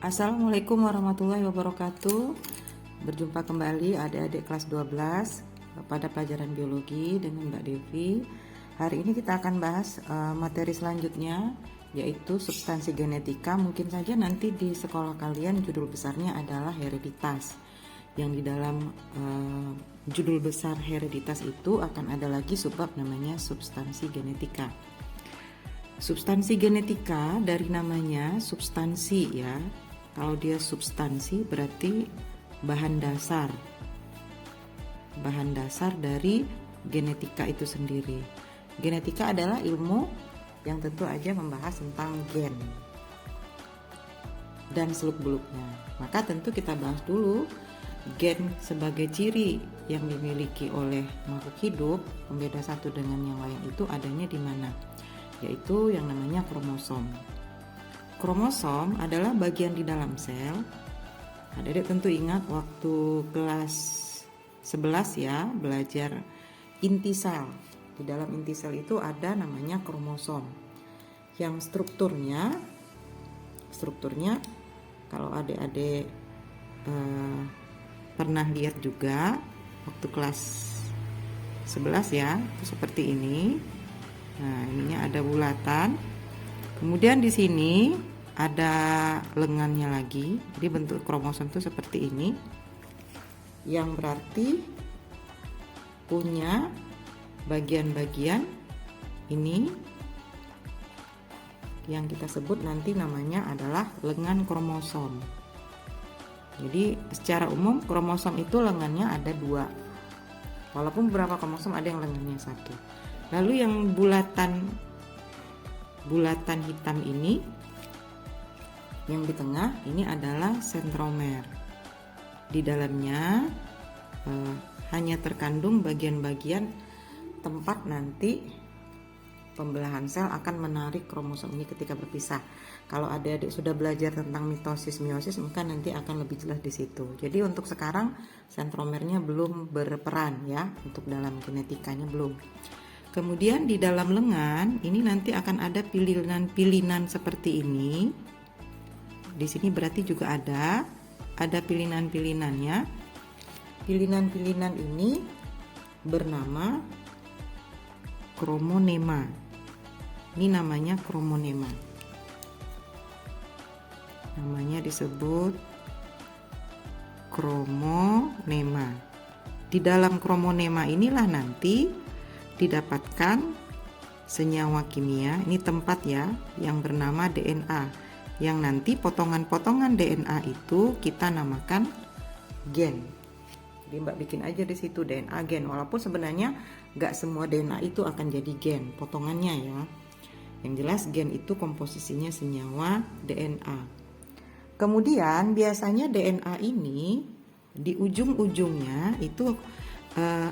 Assalamualaikum warahmatullahi wabarakatuh. Berjumpa kembali adik-adik kelas 12 pada pelajaran biologi dengan Mbak Devi. Hari ini kita akan bahas materi selanjutnya, yaitu substansi genetika. Mungkin saja nanti di sekolah kalian judul besarnya adalah hereditas. Yang di dalam judul besar hereditas itu akan ada lagi subbab namanya substansi genetika. Substansi genetika dari namanya substansi ya. Kalau dia substansi berarti bahan dasar dari genetika itu sendiri. Genetika adalah ilmu yang tentu aja membahas tentang gen dan seluk-beluknya. Maka tentu kita bahas dulu gen sebagai ciri yang dimiliki oleh makhluk hidup, pembeda satu dengan yang lain itu adanya di mana? Yaitu yang namanya kromosom. Kromosom adalah bagian di dalam sel. Adik-adik tentu ingat waktu kelas 11 ya, belajar inti sel. Di dalam inti sel itu ada namanya kromosom. Yang strukturnya kalau adik-adik pernah lihat juga waktu kelas 11 ya, itu seperti ini. Nah, ininya ada bulatan. Kemudian di sini ada lengannya lagi. Jadi bentuk kromosom itu seperti ini. Yang berarti punya bagian-bagian ini yang kita sebut nanti namanya adalah lengan kromosom. Jadi secara umum kromosom itu lengannya ada 2. Walaupun beberapa kromosom ada yang lengannya 1. Lalu yang bulatan hitam ini yang di tengah ini adalah sentromer. Di dalamnya hanya terkandung bagian-bagian tempat nanti pembelahan sel akan menarik kromosom ini ketika berpisah. Kalau adik-adik sudah belajar tentang mitosis meiosis, maka nanti akan lebih jelas di situ. Jadi untuk sekarang sentromernya belum berperan ya, untuk dalam genetikanya belum. Kemudian di dalam lengan ini nanti akan ada pilinan-pilinan seperti ini. Di sini berarti juga ada pilinan-pilinannya. Pilinan-pilinan ini bernama kromonema. Ini namanya kromonema. Namanya disebut kromonema. Di dalam kromonema inilah nanti didapatkan senyawa kimia, ini tempat ya, yang bernama DNA, yang nanti potongan-potongan DNA itu kita namakan gen. Jadi Mbak bikin aja di situ DNA gen, walaupun sebenarnya nggak semua DNA itu akan jadi gen, potongannya ya. Yang jelas gen itu komposisinya senyawa DNA. Kemudian biasanya DNA ini di ujung-ujungnya itu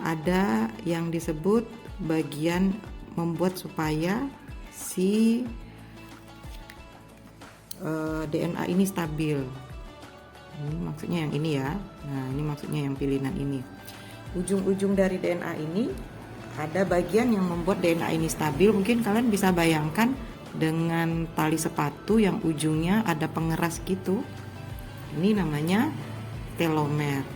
ada yang disebut bagian membuat supaya si DNA ini stabil. Ini maksudnya yang ini ya. Nah, ini maksudnya yang pilihan ini. Ujung-ujung dari DNA ini ada bagian yang membuat DNA ini stabil. Mungkin kalian bisa bayangkan dengan tali sepatu yang ujungnya ada pengeras gitu. Ini namanya telomer.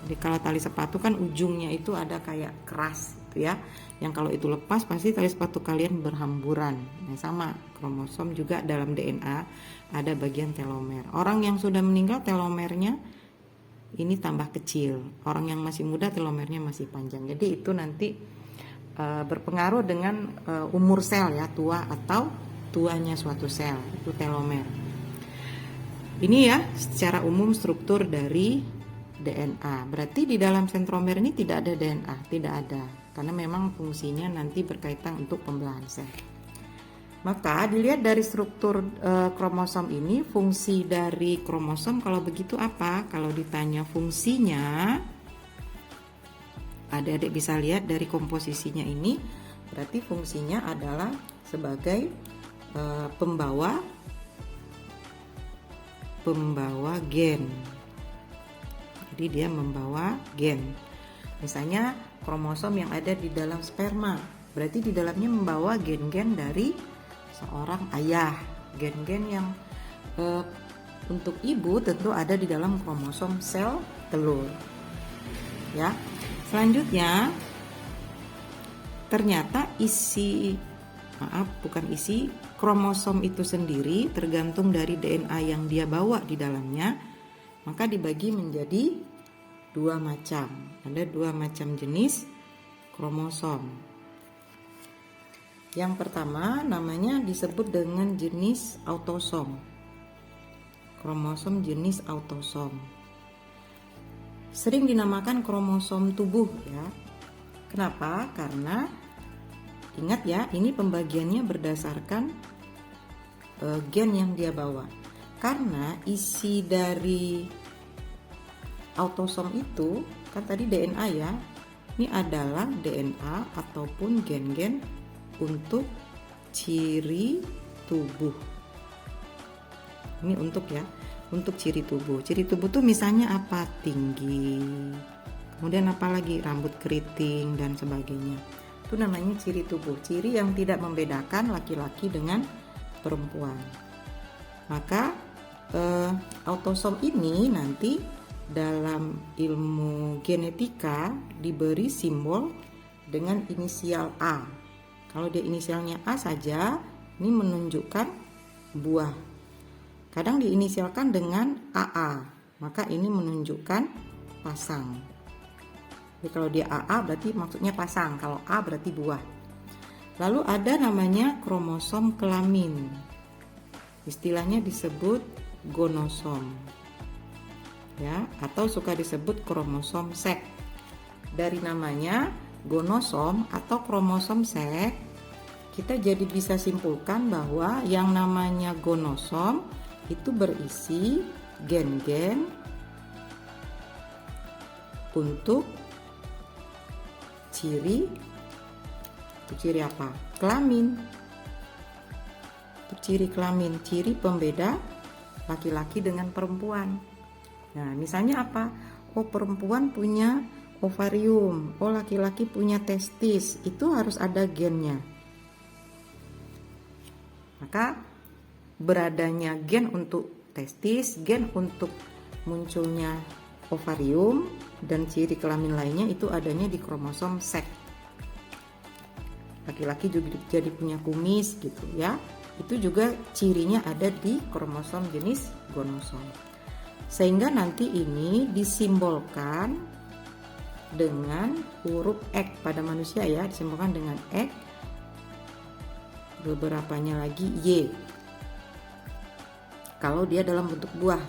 Jadi kalau tali sepatu kan ujungnya itu ada kayak keras gitu ya. Yang kalau itu lepas pasti tali sepatu kalian berhamburan. Nah, sama kromosom juga dalam DNA ada bagian telomer. Orang yang sudah meninggal telomernya ini tambah kecil. Orang yang masih muda telomernya masih panjang. Jadi itu nanti berpengaruh dengan umur sel ya, tua atau tuanya suatu sel, itu telomer. Ini ya secara umum struktur dari DNA. Berarti di dalam sentromer ini tidak ada DNA, tidak ada. Karena memang fungsinya nanti berkaitan untuk pembelahan sel. Maka dilihat dari struktur kromosom ini, fungsi dari kromosom kalau begitu apa? Kalau ditanya fungsinya, adik-adik bisa lihat dari komposisinya ini, berarti fungsinya adalah sebagai pembawa gen. Jadi dia membawa gen. Misalnya kromosom yang ada di dalam sperma, berarti di dalamnya membawa gen-gen dari seorang ayah, gen-gen yang untuk ibu tentu ada di dalam kromosom sel telur. Ya. Selanjutnya ternyata kromosom itu sendiri tergantung dari DNA yang dia bawa di dalamnya, maka dibagi menjadi 2 macam. Ada 2 macam jenis kromosom. Yang pertama namanya disebut dengan jenis autosom. Kromosom jenis autosom. Sering dinamakan kromosom tubuh ya. Kenapa? Karena ingat ya, ini pembagiannya berdasarkan gen yang dia bawa. Karena isi dari autosom itu kan tadi DNA ya. Ini adalah DNA ataupun gen-gen untuk ciri tubuh. Ini untuk ciri tubuh. Ciri tubuh tuh misalnya apa? Tinggi. Kemudian apalagi rambut keriting dan sebagainya. Itu namanya ciri tubuh. Ciri yang tidak membedakan laki-laki dengan perempuan. Maka autosom ini nanti dalam ilmu genetika diberi simbol dengan inisial A. Kalau dia inisialnya A saja, ini menunjukkan buah. Kadang diinisialkan dengan AA, maka ini menunjukkan pasang. Jadi kalau dia AA berarti maksudnya pasang, kalau A berarti buah. Lalu ada namanya kromosom kelamin. Istilahnya disebut gonosom. Ya, atau suka disebut kromosom seks. Dari namanya gonosom atau kromosom seks, kita jadi bisa simpulkan bahwa yang namanya gonosom itu berisi gen-gen untuk ciri apa? Kelamin. Untuk ciri kelamin, ciri pembeda laki-laki dengan perempuan. Nah, misalnya apa? Oh, perempuan punya ovarium, oh laki-laki punya testis, itu harus ada gennya. Maka beradanya gen untuk testis, gen untuk munculnya ovarium, dan ciri kelamin lainnya itu adanya di kromosom seks. Laki-laki juga jadi punya kumis gitu ya. Itu juga cirinya ada di kromosom jenis gonosom. Sehingga nanti ini disimbolkan dengan huruf X pada manusia ya, disimbolkan dengan X. Beberapanya lagi Y. Kalau dia dalam bentuk buah.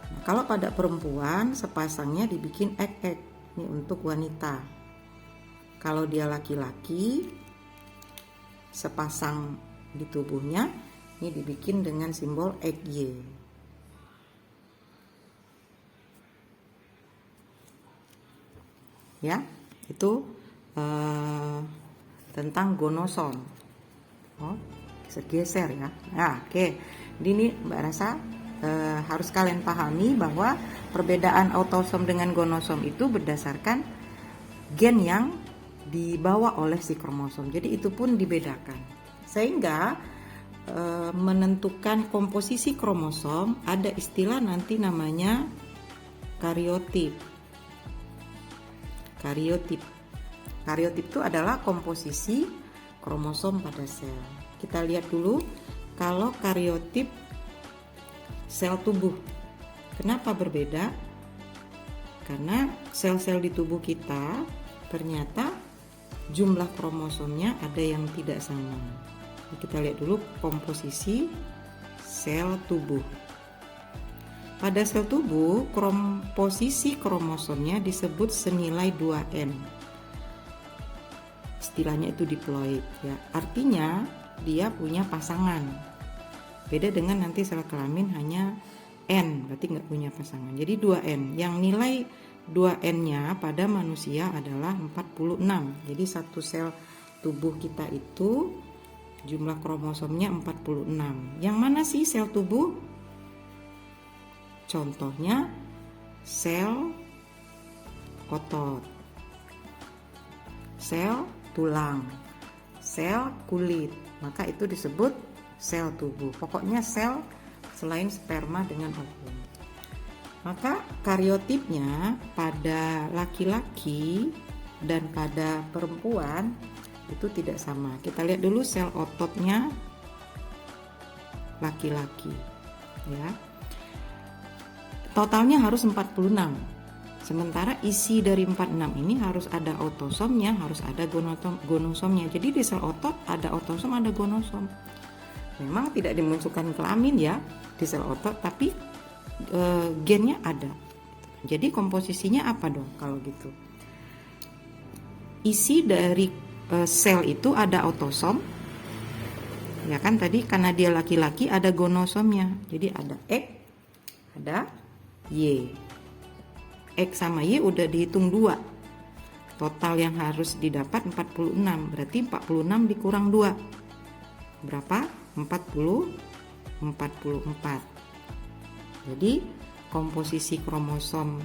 Nah, kalau pada perempuan sepasangnya dibikin X. Ini untuk wanita. Kalau dia laki-laki sepasang di tubuhnya ini dibikin dengan simbol XY. Ya, itu tentang gonosom. Oh, geser ya. Nah, oke. Ini Mbak rasa harus kalian pahami bahwa perbedaan autosom dengan gonosom itu berdasarkan gen yang dibawa oleh si kromosom. Jadi itu pun dibedakan. Sehingga menentukan komposisi kromosom ada istilah nanti namanya kariotip. Kariotip itu adalah komposisi kromosom pada sel. Kita lihat dulu kalau kariotip sel tubuh. Kenapa berbeda? Karena sel-sel di tubuh kita ternyata jumlah kromosomnya ada yang tidak sama. Kita lihat dulu komposisi sel tubuh. Pada sel tubuh, komposisi kromosomnya disebut senilai 2N. Istilahnya itu diploid ya. Artinya dia punya pasangan. Beda dengan nanti sel kelamin hanya N, berarti nggak punya pasangan. Jadi 2N. Yang nilai 2N-nya pada manusia adalah 46. Jadi satu sel tubuh kita itu jumlah kromosomnya 46. Yang mana sih sel tubuh? Contohnya sel otot, sel tulang, sel kulit. Maka itu disebut sel tubuh. Pokoknya sel selain sperma dengan ovum. Maka kariotipnya pada laki-laki dan pada perempuan itu tidak sama. Kita lihat dulu sel ototnya laki-laki ya. Totalnya harus 46. Sementara isi dari 46 ini harus ada autosomnya, harus ada gonosomnya. Jadi di sel otot ada autosom, ada gonosom. Memang tidak dimunculkan kelamin ya di sel otot, tapi gennya ada. Jadi komposisinya apa dong kalau gitu? Isi dari sel itu ada autosom. Ya kan tadi karena dia laki-laki ada gonosomnya. Jadi ada X, ada Y. X sama Y udah dihitung 2. Total yang harus didapat 46. Berarti 46 dikurang 2. Berapa? 44. Jadi komposisi kromosom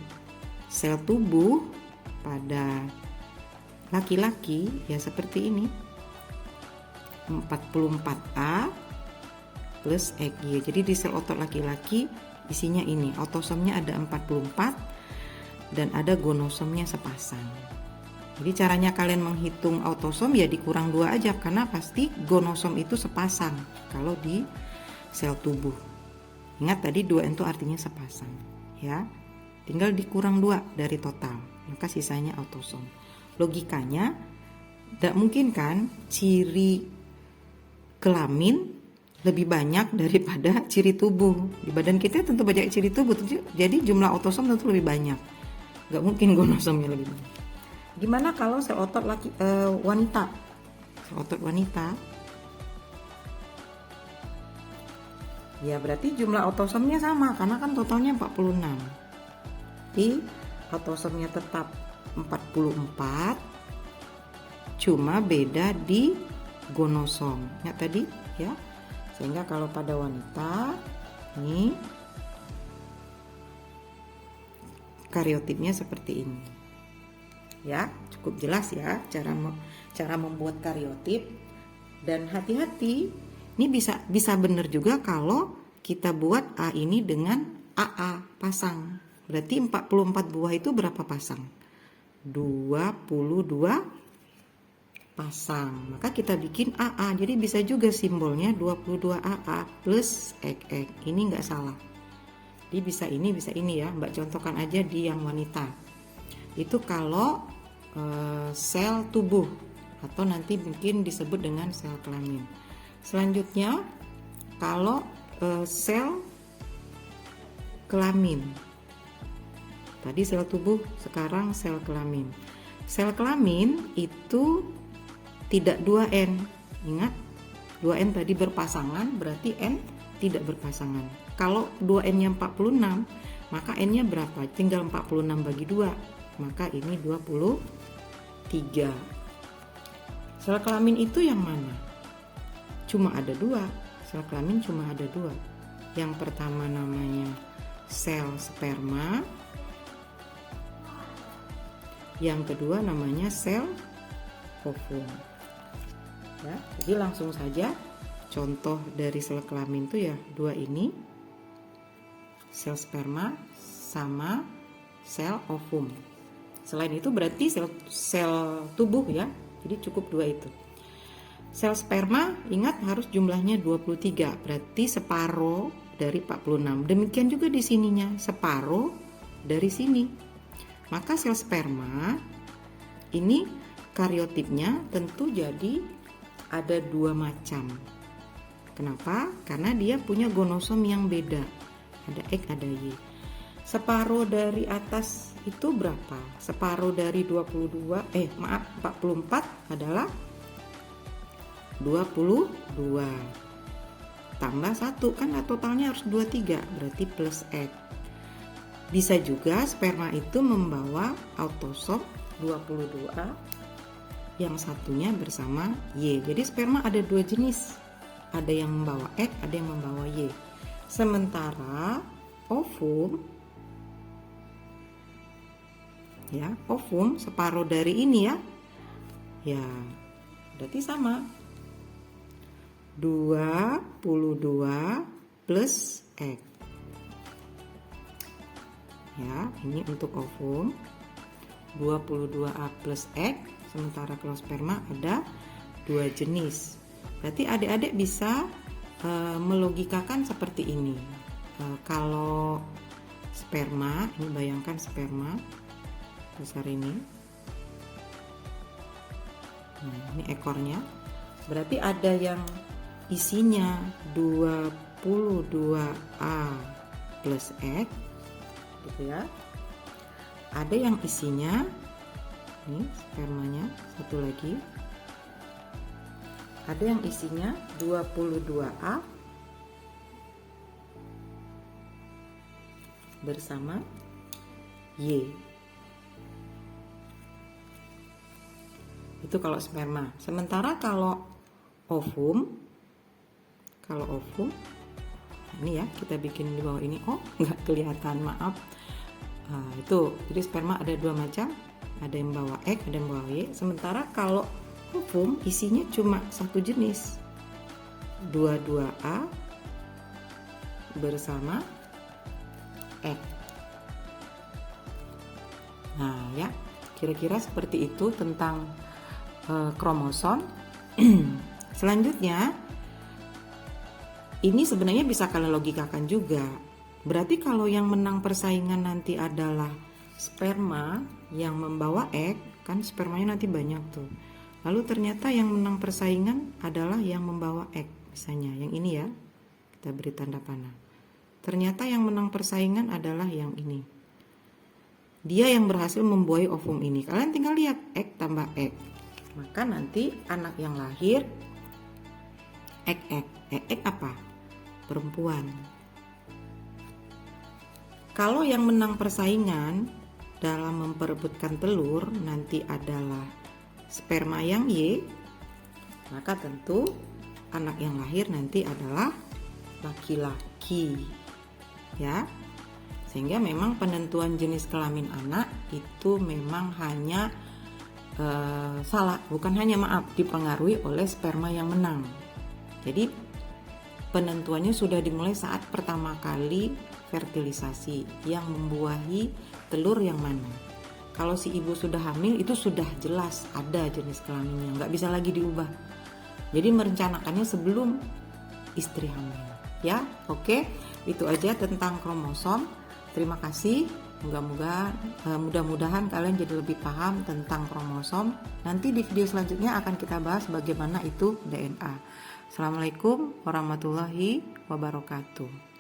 sel tubuh pada laki-laki ya seperti ini. 44A plus XY. Jadi di sel otot laki-laki isinya ini. Autosomnya ada 44 dan ada gonosomnya sepasang. Jadi caranya kalian menghitung autosom ya dikurang 2 aja, karena pasti gonosom itu sepasang kalau di sel tubuh. Ingat tadi 2 itu artinya sepasang ya. Tinggal dikurang 2 dari total, maka sisanya autosom. Logikanya tidak mungkin kan ciri kelamin lebih banyak daripada ciri tubuh. Di badan kita tentu banyak ciri tubuh, jadi jumlah autosom tentu lebih banyak. Gak mungkin gonosomnya lebih banyak. Gimana kalau sel otot wanita? Sel otot wanita ya berarti jumlah autosomnya sama, karena kan totalnya 46. Jadi autosomnya tetap 44, cuma beda di gonosom ya tadi ya. Sehingga kalau pada wanita ini kariotipnya seperti ini ya. Cukup jelas ya cara membuat kariotip. Dan hati-hati, ini bisa benar juga kalau kita buat A ini dengan AA pasang. Berarti 44 buah itu berapa pasang? 22 pasang. Maka kita bikin AA. Jadi bisa juga simbolnya 22 AA plus XX. Ini nggak salah. Jadi bisa ini ya. Mbak contohkan aja di yang wanita. Itu kalau sel tubuh atau nanti mungkin disebut dengan sel kelamin. Selanjutnya kalau sel kelamin. Tadi sel tubuh, sekarang sel kelamin. Sel kelamin itu tidak 2N. Ingat, 2N tadi berpasangan, berarti N tidak berpasangan. Kalau 2N-nya 46, maka N-nya berapa? Tinggal 46 bagi 2. Maka ini 23. Sel kelamin itu yang mana? Cuma ada 2. Sel kelamin cuma ada 2. Yang pertama namanya sel sperma. Yang kedua namanya sel ovum. Ya, jadi langsung saja contoh dari sel kelamin itu ya 2 ini, sel sperma sama sel ovum. Selain itu berarti sel tubuh ya, jadi cukup 2 itu. Sel sperma ingat harus jumlahnya 23, berarti separuh dari 46. Demikian juga di sininya, separuh dari sini. Maka sel sperma ini kariotipnya tentu jadi ada 2 macam. Kenapa? Karena dia punya gonosom yang beda. Ada X, ada Y. Separuh dari atas itu berapa? Separuh dari 44 adalah 22. Tambah 1 kan totalnya harus 23, berarti plus X. Bisa juga sperma itu membawa autosom 22, yang satunya bersama Y. Jadi sperma ada 2 jenis. Ada yang membawa X, ada yang membawa Y. Sementara ovum ya, ovum separuh dari ini ya. Ya, berarti sama. 22 plus egg. Ya, ini untuk ovum 22A plus egg, sementara kalau sperma ada 2 jenis. Berarti adik-adik bisa melogikakan seperti ini. Kalau sperma, ini bayangkan sperma besar ini. Nah, ini ekornya. Berarti ada yang isinya 22A plus egg, gitu ya. Ada yang isinya, ini spermanya satu lagi. Ada yang isinya 22A bersama Y. Itu kalau sperma. Sementara kalau ovum, ini ya, kita bikin di bawah ini. Oh, nggak kelihatan, maaf. Itu, jadi sperma ada 2 macam, ada yang bawa egg, ada yang bawa Y. Sementara kalau ovum isinya cuma satu jenis, 22A bersama egg. Nah ya, kira-kira seperti itu tentang kromosom. Selanjutnya, ini sebenarnya bisa kalian logikakan juga. Berarti kalau yang menang persaingan nanti adalah sperma yang membawa egg, kan spermanya nanti banyak tuh. Lalu ternyata yang menang persaingan adalah yang membawa egg, misalnya yang ini ya, kita beri tanda panah. Ternyata yang menang persaingan adalah yang ini. Dia yang berhasil membuahi ovum ini. Kalian tinggal lihat egg tambah egg. Maka nanti anak yang lahir egg apa? Perempuan. Kalau yang menang persaingan dalam memperebutkan telur nanti adalah sperma yang Y, maka tentu anak yang lahir nanti adalah laki-laki. Ya. Sehingga memang penentuan jenis kelamin anak itu memang hanya dipengaruhi oleh sperma yang menang. Jadi penentuannya sudah dimulai saat pertama kali fertilisasi yang membuahi telur yang mana. Kalau si ibu sudah hamil itu sudah jelas ada jenis kelaminnya, nggak bisa lagi diubah. Jadi merencanakannya sebelum istri hamil. Ya, oke. Itu aja tentang kromosom. Terima kasih. Mudah-mudahan kalian jadi lebih paham tentang kromosom. Nanti di video selanjutnya akan kita bahas bagaimana itu DNA. Assalamualaikum warahmatullahi wabarakatuh.